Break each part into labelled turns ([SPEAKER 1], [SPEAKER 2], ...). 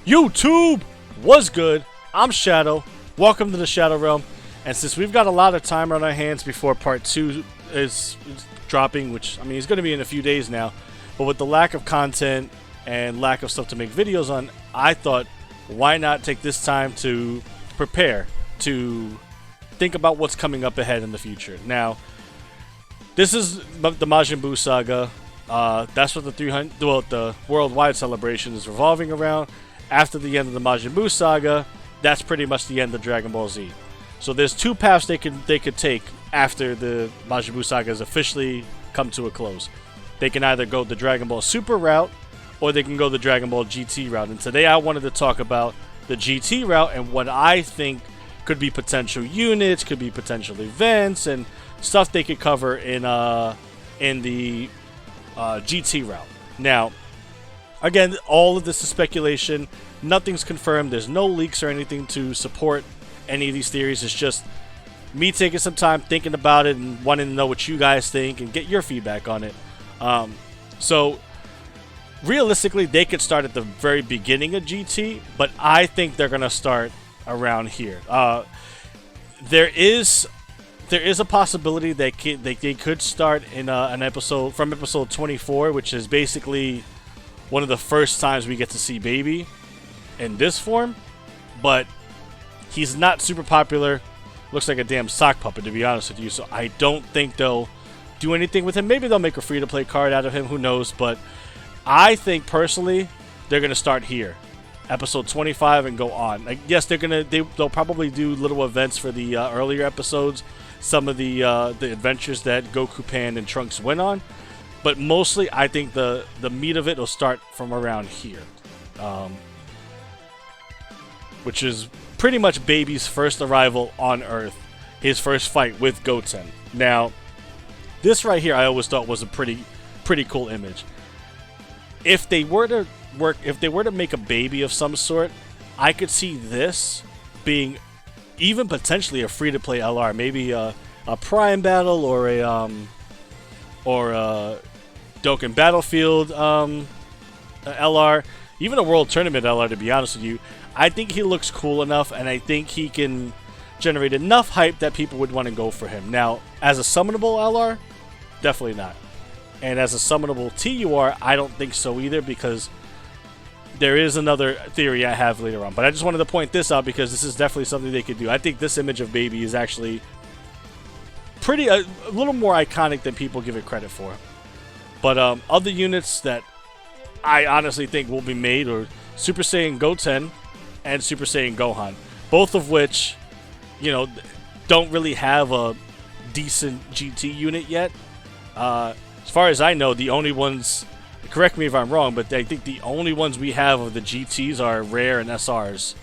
[SPEAKER 1] YouTube was good. I'm Shadow. Welcome to the Shadow Realm. And since we've got a lot of time on our hands before part 2 is dropping, which I mean is going to be in a few days now, but with the lack of content and lack of stuff to make videos on, I thought why not take this time to prepare, to think about what's coming up ahead in the future. Now, this is the Majin Buu Saga. That's what the worldwide celebration is revolving around. After the end of the Majin Buu Saga, that's pretty much the end of Dragon Ball Z. So there's two paths they could take after the Majin Buu Saga has officially come to a close. They can either go the Dragon Ball Super route, or they can go the Dragon Ball GT route. And today I wanted to talk about the GT route and what I think could be potential units, could be potential events, and stuff they could cover in the GT route. Now, again, all of this is speculation. Nothing's confirmed. There's no leaks or anything to support any of these theories. It's just me taking some time thinking about it and wanting to know what you guys think and get your feedback on it. So, realistically, they could start at the very beginning of GT, but I think they're going to start around here. There is a possibility they could start in an episode from episode 24, which is basically one of the first times we get to see Baby in this form, but he's not super popular. Looks like a damn sock puppet, to be honest with you, so I don't think they'll do anything with him. Maybe they'll make a free-to-play card out of him, who knows, but I think personally they're going to start here, episode 25, and go on. Like, yes, they'll probably do little events for the earlier episodes, some of the adventures that Goku, Pan, and Trunks went on, but mostly I think the meat of it will start from around here, which is pretty much Baby's first arrival on Earth, his first fight with Goten. Now, this right here I always thought was a pretty cool image. If they were to make a Baby of some sort, I could see this being even potentially a free-to-play LR, maybe a Prime Battle or a Dokkan Battlefield LR, even a World Tournament LR, to be honest with you. I think he looks cool enough, and I think he can generate enough hype that people would want to go for him. Now, as a summonable LR, definitely not. And as a summonable TUR, I don't think so either, because there is another theory I have later on. But I just wanted to point this out because this is definitely something they could do. I think this image of Baby is actually a little more iconic than people give it credit for. But other units that I honestly think will be made are Super Saiyan Goten and Super Saiyan Gohan, both of which, you know, don't really have a decent GT unit yet. As far as I know, the only ones, correct me if I'm wrong, but I think the only ones we have of the GTs are Rare and SRs,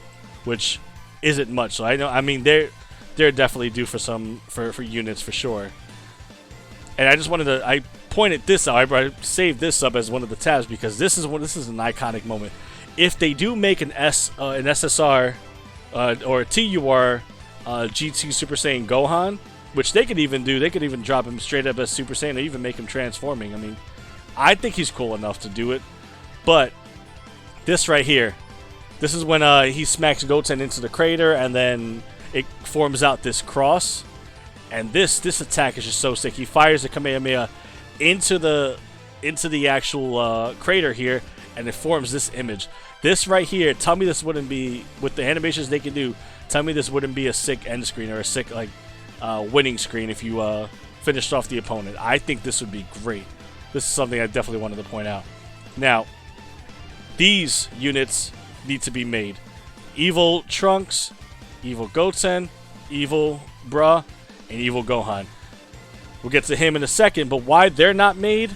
[SPEAKER 1] which isn't much. So I mean they're definitely due for units for sure. And I just wanted to, I pointed this out, I saved this up as one of the tabs because this is an iconic moment. If they do make an SSR or a TUR GT Super Saiyan Gohan, which they could even do, they could even drop him straight up as Super Saiyan or even make him transforming. I mean, I think he's cool enough to do it. But this right here, this is when he smacks Goten into the crater and then it forms out this cross. And this attack is just so sick. He fires a Kamehameha into the actual crater here, and it forms this image. This right here, tell me this wouldn't be, with the animations they can do, tell me this wouldn't be a sick end screen or a sick winning screen if you finished off the opponent. I think this would be great. This is something I definitely wanted to point out. Now, these units need to be made. Evil Trunks, Evil Goten, Evil Bruh, and Evil Gohan. We'll get to him in a second, but why they're not made,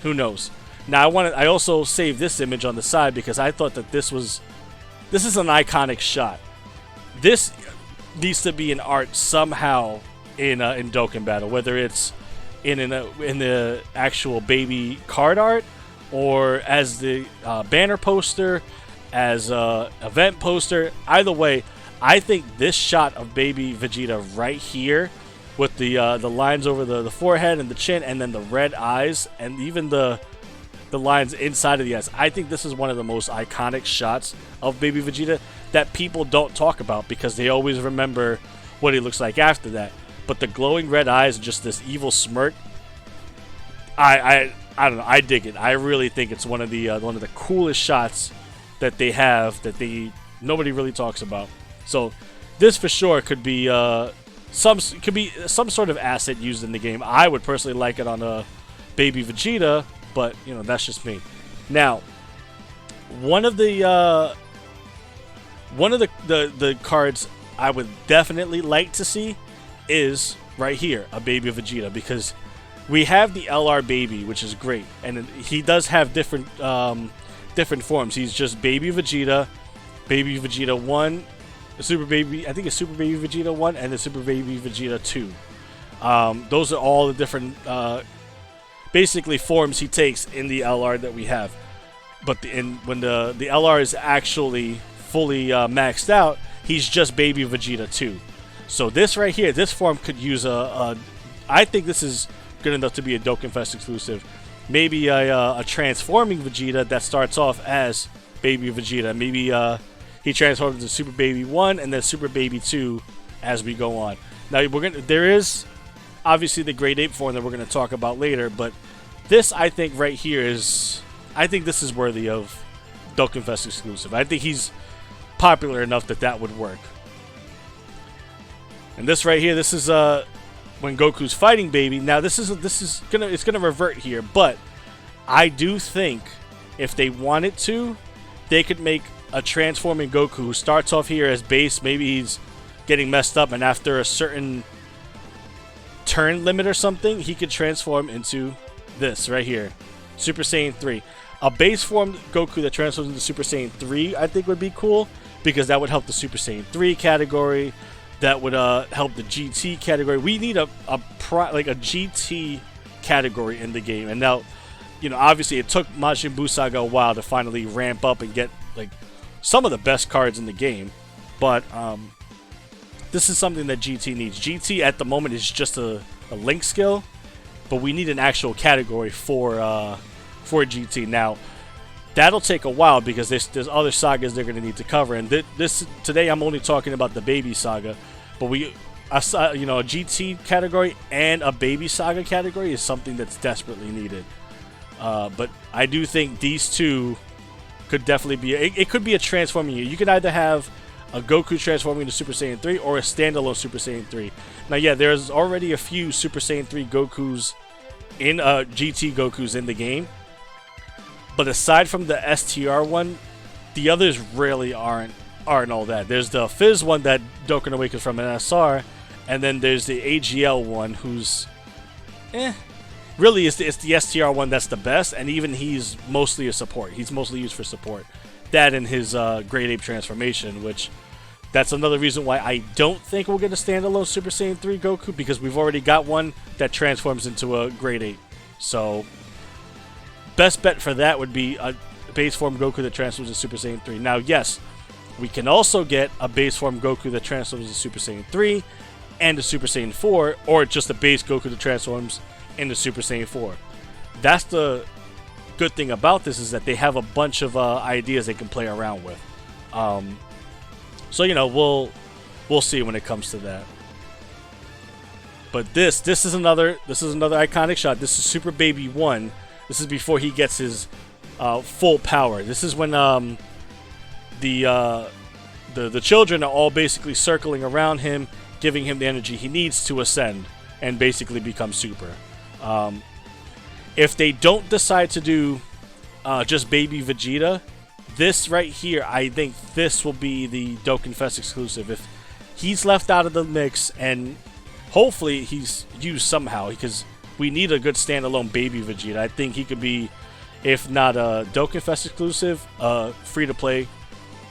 [SPEAKER 1] who knows? Now, I also saved this image on the side because I thought that this is an iconic shot. This needs to be in art somehow in Dokkan Battle, whether it's in the actual Baby card art or as the banner poster, as a event poster. Either way, I think this shot of Baby Vegeta right here with the lines over the forehead and the chin, and then the red eyes, and even the the lines inside of the eyes. I think this is one of the most iconic shots of Baby Vegeta that people don't talk about because they always remember what he looks like after that. But the glowing red eyes and just this evil smirk, I don't know. I dig it. I really think it's one of the coolest shots that they have that nobody really talks about. So this for sure could be some sort of asset used in the game. I would personally like it on a Baby Vegeta, but you know, that's just me. Now, one of the cards I would definitely like to see is right here, a Baby Vegeta, because we have the LR Baby, which is great, and he does have different forms. He's just Baby Vegeta, Baby Vegeta 1, Super Baby, I think it's Super Baby Vegeta 1, and the Super Baby Vegeta 2. Those are all the different, basically, forms he takes in the LR that we have. But when the LR is actually fully maxed out, he's just Baby Vegeta 2. So this right here, this form could use I think this is good enough to be a Dokkan Fest exclusive. Maybe a transforming Vegeta that starts off as Baby Vegeta. Maybe he transforms into Super Baby 1 and then Super Baby 2 as we go on. Now there is obviously the Great Ape form that we're gonna talk about later, but this I think right here I think this is worthy of Dokkan Fest exclusive. I think he's popular enough that would work. And this right here, this is when Goku's fighting Baby. Now it's gonna revert here, but I do think if they wanted to, they could make a transforming Goku who starts off here as base. Maybe he's getting messed up, and after a certain turn limit or something, he could transform into this right here, Super Saiyan 3. A base form Goku that transforms into Super Saiyan 3, I think would be cool, because that would help the Super Saiyan 3 category. That would help the GT category. We need a GT category in the game. And now, you know, obviously it took Majin Buu Saga a while to finally ramp up and get like some of the best cards in the game. But this is something that GT needs. GT at the moment is just a link skill, but we need an actual category for GT. Now, that'll take a while because there's other sagas they're going to need to cover. And this today I'm only talking about the Baby Saga, but a GT category and a Baby Saga category is something that's desperately needed. But I do think these two could definitely be. It could be a transforming. You could either have a Goku transforming into Super Saiyan 3 or a standalone Super Saiyan 3. Now, yeah, there's already a few Super Saiyan 3 Gokus in GT Gokus in the game. But aside from the STR one, the others really aren't all that. There's the Fizz one that Dokkan Awakens from an SR, and then there's the AGL one who's, really it's the STR one that's the best, and even he's mostly a support. He's mostly used for support. That and his Great Ape transformation, which that's another reason why I don't think we'll get a standalone Super Saiyan 3 Goku, because we've already got one that transforms into a Great Ape. So best bet for that would be a base form Goku that transforms into Super Saiyan 3. Now, yes, we can also get a base form Goku that transforms into Super Saiyan 3 and a Super Saiyan 4, or just a base Goku that transforms into Super Saiyan 4. That's the good thing about this, is that they have a bunch of ideas they can play around with. So, you know, we'll see when it comes to that. But this is another iconic shot. This is Super Baby 1. This is before he gets his full power. This is when the children are all basically circling around him, giving him the energy he needs to ascend and basically become super. If they don't decide to do just Baby Vegeta, this right here, I think this will be the Dokkan Fest exclusive. If he's left out of the mix, and hopefully he's used somehow, because we need a good standalone Baby Vegeta. I think he could be, if not a Dokkan Fest exclusive, free-to-play,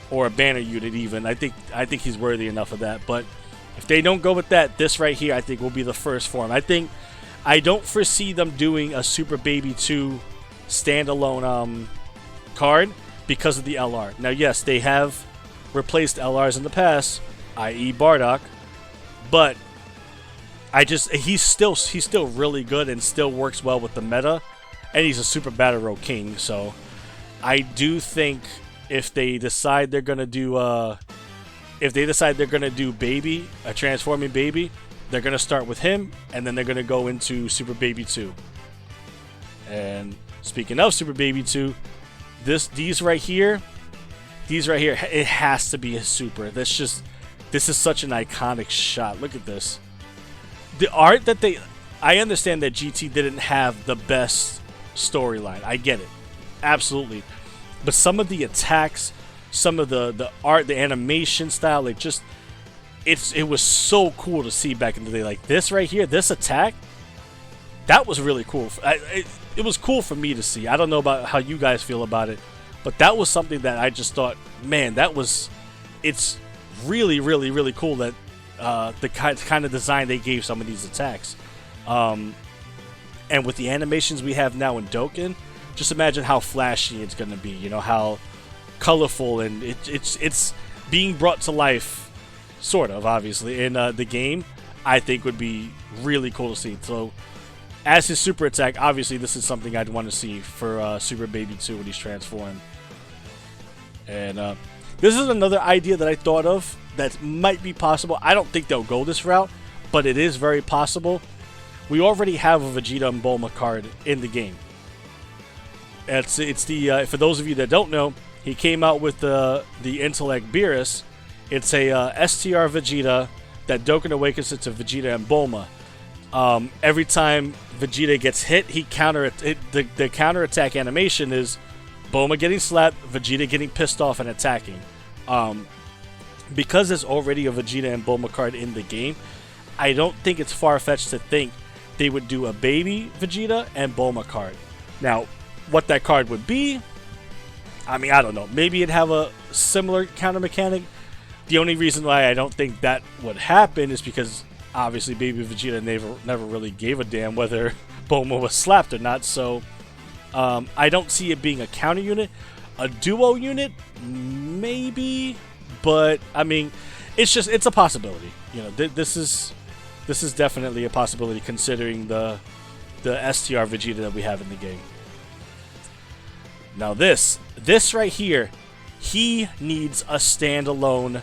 [SPEAKER 1] or a banner unit even. I think he's worthy enough of that. But if they don't go with that, this right here I think will be the first form. I don't foresee them doing a Super Baby 2 standalone card because of the LR. Now, yes, they have replaced LRs in the past, i.e. Bardock, but he's still really good and still works well with the meta. and he's a Super Battle Row King. So I do think if they decide they're gonna do Baby, a transforming Baby, they're gonna start with him, and then they're gonna go into Super Baby 2. And speaking of Super Baby 2, these right here, it has to be a super. This is such an iconic shot. Look at this. The art that I understand that GT didn't have the best storyline. I get it. Absolutely. But some of the attacks, some of the art, the animation style, it was so cool to see back in the day. Like this right here, this attack, that was really cool. It was cool for me to see. I don't know about how you guys feel about it, but that was something that I just thought, man, it's really, really, really cool that the kind of design they gave some of these attacks. And with the animations we have now in Dokkan, just imagine how flashy it's going to be, you know, how colorful, and it's being brought to life, sort of, obviously, in the game. I think would be really cool to see. So as his super attack, obviously this is something I'd want to see for Super Baby 2 when he's transformed. And this is another idea that I thought of that might be possible. I don't think they'll go this route, but it is very possible. We already have a Vegeta and Bulma card in the game. It's the for those of you that don't know, he came out with the Intellect Beerus. It's a STR Vegeta that Dokkan awakens it to Vegeta and Bulma. Every time Vegeta gets hit, the counter attack animation is Bulma getting slapped, Vegeta getting pissed off and attacking. Because there's already a Vegeta and Bulma card in the game, I don't think it's far-fetched to think they would do a baby Vegeta and Bulma card. Now, what that card would be, I mean, I don't know. Maybe it'd have a similar counter mechanic. The only reason why I don't think that would happen is because obviously Baby Vegeta never really gave a damn whether Bulma was slapped or not. So I don't see it being a counter unit. A duo unit, maybe, but I mean, it's a possibility. You know, this is definitely a possibility considering the STR Vegeta that we have in the game. Now this right here, he needs a standalone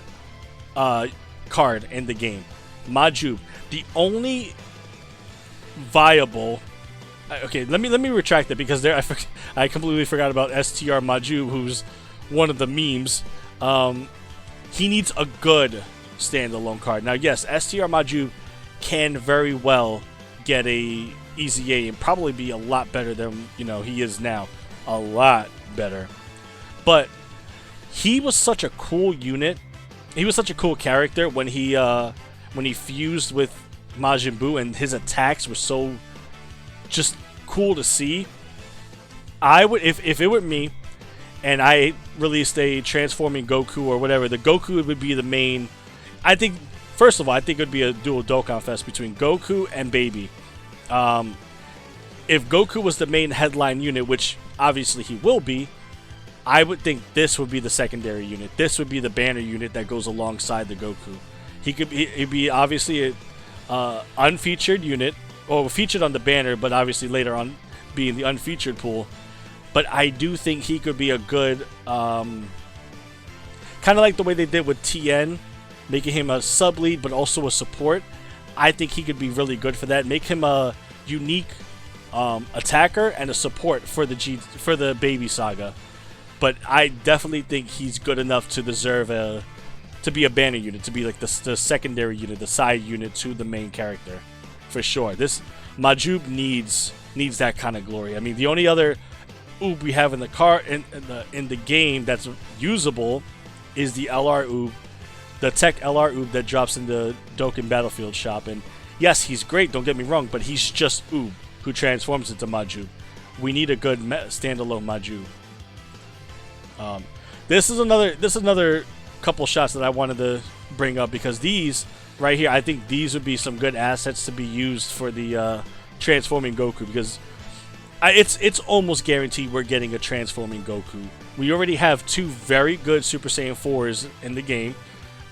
[SPEAKER 1] card in the game. Majub, the only viable. Okay, let me retract that because I completely forgot about STR Majub, who's one of the memes. He needs a good standalone card. Now, yes, STR Majub can very well get a EZA and probably be a lot better than he is now. A lot better. But he was such a cool unit. He was such a cool character when he fused with Majin Buu, and his attacks were so just cool to see. I would, if it were me, and I released a transforming Goku or whatever, the Goku would be the main. I think, first of all, I think it would be a dual Dokkan Fest between Goku and Baby. If Goku was the main headline unit, which obviously he will be, I would think this would be the secondary unit. This would be the banner unit that goes alongside the Goku. He'd be obviously a unfeatured unit, or featured on the banner, but obviously later on be in the unfeatured pool. But I do think he could be a good, kind of like the way they did with TN, making him a sub-lead but also a support. I think he could be really good for that. Make him a unique attacker and a support for the Baby Saga. But I definitely think he's good enough to deserve to be a banner unit, to be like the secondary unit, the side unit to the main character, for sure. This Majub needs that kind of glory. I mean, the only other Oob we have in the game that's usable is the LR Oob, the Tech LR Oob that drops in the Dokkan Battlefield shop. And yes, he's great, don't get me wrong, but he's just Oob who transforms into Majub. We need a good standalone Majub. This is another couple shots that I wanted to bring up, because these right here, I think these would be some good assets to be used for the transforming Goku, because it's almost guaranteed we're getting a transforming Goku. We already have two very good Super Saiyan 4s in the game.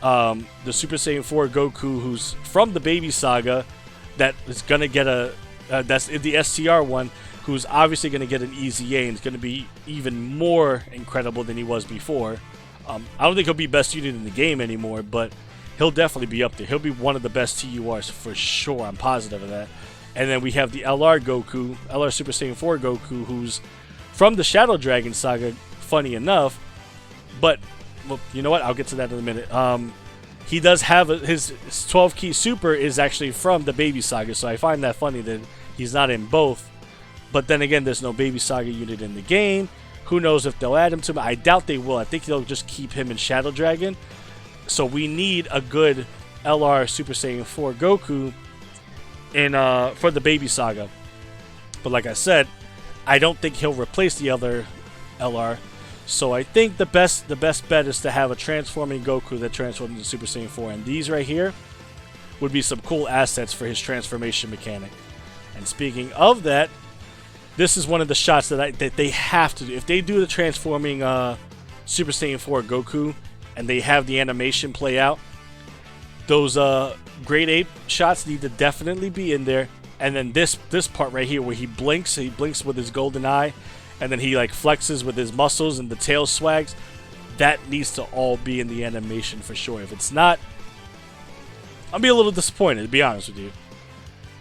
[SPEAKER 1] The Super Saiyan 4 Goku, who's from the Baby Saga, that is gonna get that's the STR one. who's obviously going to get an easy A and is going to be even more incredible than he was before. I don't think he'll be best unit in the game anymore, but he'll definitely be up there. He'll be one of the best TURs for sure. I'm positive of that. And then we have the LR Goku, LR Super Saiyan 4 Goku, who's from the Shadow Dragon Saga, funny enough. But, well, you know what? I'll get to that in a minute. He does have his 12 key super is actually from the Baby Saga, so I find that funny that he's not in both. But then again, there's no Baby Saga unit in the game. Who knows if they'll add him to him? I doubt they will. I think they'll just keep him in Shadow Dragon. So we need a good LR Super Saiyan 4 Goku for the Baby Saga. But like I said, I don't think he'll replace the other LR. So I think the best bet is to have a transforming Goku that transforms into Super Saiyan 4. And these right here would be some cool assets for his transformation mechanic. And speaking of that, this is one of the shots that they have to do. If they do the transforming Super Saiyan 4 Goku and they have the animation play out, those Grade 8 shots need to definitely be in there. And then this part right here where he blinks with his golden eye, and then he like flexes with his muscles and the tail swags, that needs to all be in the animation for sure. If it's not, I'll be a little disappointed, to be honest with you.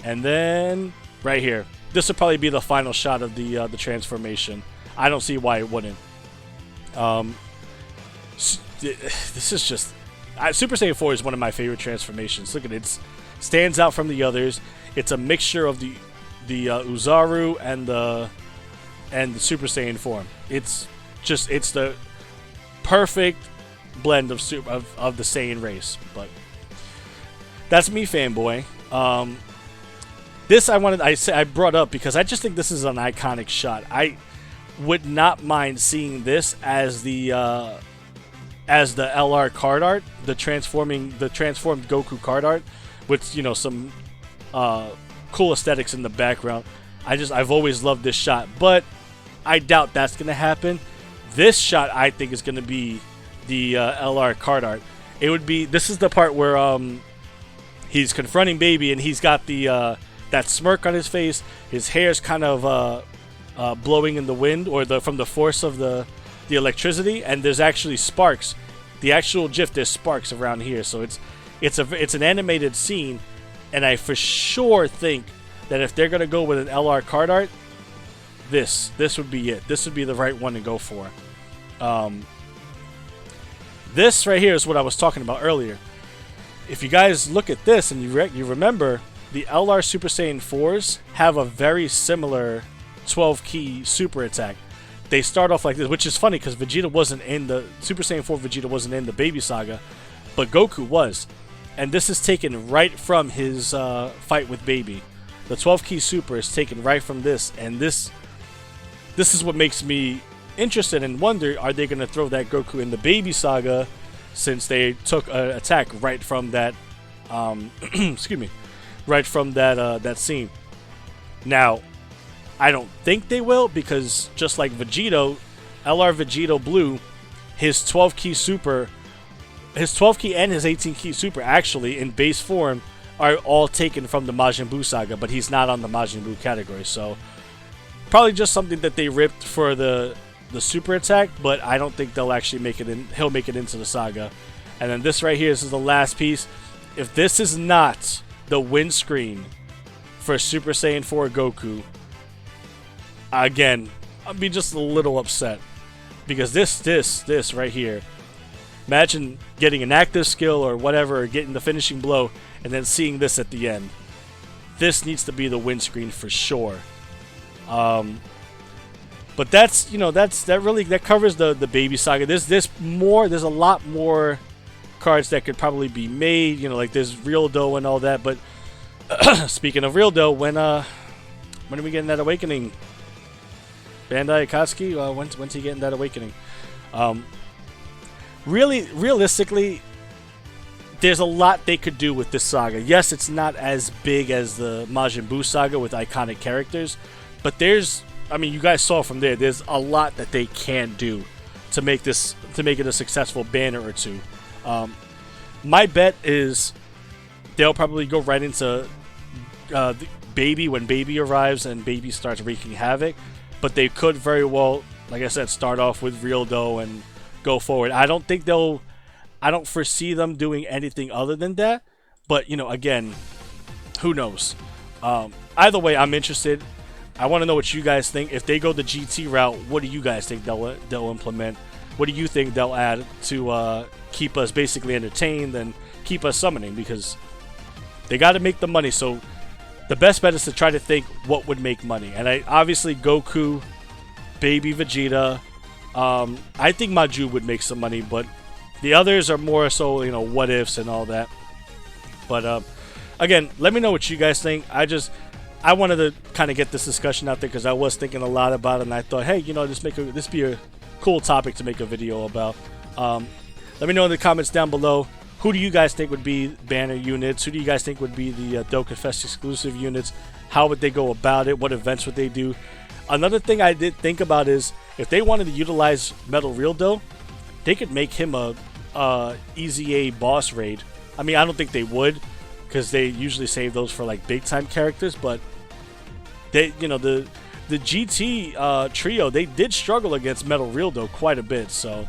[SPEAKER 1] And then right here, this will probably be the final shot of the transformation. I don't see why it wouldn't. This is just Super Saiyan 4 is one of my favorite transformations. Look at it. It stands out from the others. It's a mixture of the Uzaru and the Super Saiyan form. It's the perfect blend of the Saiyan race. But that's me, fanboy. This I brought up because I just think this is an iconic shot. I would not mind seeing this as the LR card art, the transformed Goku card art, with some cool aesthetics in the background. I've always loved this shot, but I doubt that's gonna happen. This shot I think is gonna be the LR card art. This is the part where he's confronting Baby and he's got the that smirk on his face. His hair's kind of blowing in the wind from the force of the electricity, and there's actually sparks. The actual GIF, there's sparks around here, so it's an animated scene, and I for sure think that if they're gonna go with an LR card art, this would be it. This would be the right one to go for. This right here is what I was talking about earlier. If you guys look at this and you remember, the LR Super Saiyan 4s have a very similar 12 key super attack. They start off like this, which is funny because Vegeta wasn't in the Super Saiyan 4. Vegeta wasn't in the Baby Saga, but Goku was, and this is taken right from his fight with Baby. The 12 key super is taken right from this, and this is what makes me interested and wonder: are they going to throw that Goku in the Baby Saga, since they took an attack right from that? Excuse me, right from that scene. Now, I don't think they will, because just like Vegito, LR Vegito Blue, his 12 key super, his 12 key and his 18 key super actually in base form are all taken from the Majin Buu Saga, but he's not on the Majin Buu category, so probably just something that they ripped for the super attack, but I don't think they'll actually make it in. He'll make it into the saga. And then this right here, this is the last piece. If this is not the windscreen for Super Saiyan 4 Goku, again, I'll be just a little upset, because this right here, imagine getting an active skill or whatever, or getting the finishing blow, and then seeing this at the end. This needs to be the windscreen for sure. But that covers the Baby Saga. There's a lot more cards that could probably be made. Like there's Real Dough and all that. But speaking of Real Dough, when are we getting that awakening? Bandai Akatsuki, when's he getting that awakening? Realistically, there's a lot they could do with this saga. Yes, it's not as big as the Majin Buu saga with iconic characters, but you guys saw from there's a lot that they can do to make it a successful banner or two. My bet is they'll probably go right into Baby when Baby arrives and Baby starts wreaking havoc. But they could very well, like I said, start off with Real Dough and go forward. I don't foresee them doing anything other than that. But, you know, again, who knows? Either way, I'm interested. I want to know what you guys think. If they go the GT route, what do you guys think they'll implement? What do you think they'll add to keep us basically entertained and keep us summoning? Because they got to make the money. So the best bet is to try to think what would make money. And obviously Goku, Baby Vegeta. I think Maju would make some money, but the others are more so, you know, what ifs and all that. But again, let me know what you guys think. I wanted to kind of get this discussion out there because I was thinking a lot about it, and I thought, hey, you know, this be a cool topic to make a video about. Let me know in the comments down below. Who do you guys think would be banner units? Who do you guys think would be the Dokkan Fest exclusive units? How would they go about it? What events would they do? Another thing I did think about is if they wanted to utilize Metal Real Dough, they could make him a Easy A boss raid. I mean, I don't think they would because they usually save those for like big time characters, but they, you know, the GT trio, they did struggle against Metal Real Dough quite a bit, so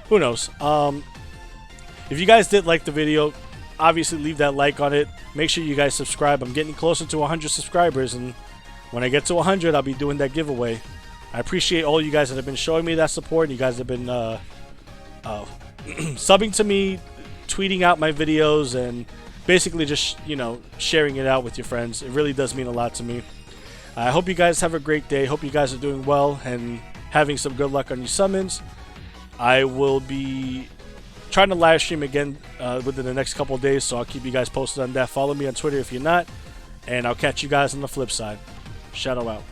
[SPEAKER 1] who knows. If you guys did like the video, obviously leave that like on it. Make sure you guys subscribe. I'm getting closer to 100 subscribers, and when I get to 100, I'll be doing that giveaway. I appreciate all you guys that have been showing me that support. You guys have been subbing to me, tweeting out my videos, and basically just, you know, sharing it out with your friends. It really does mean a lot to me. I hope you guys have a great day. Hope you guys are doing well and having some good luck on your summons. I will be trying to live stream again within the next couple of days, so I'll keep you guys posted on that. Follow me on Twitter if you're not, and I'll catch you guys on the flip side. Shadow out.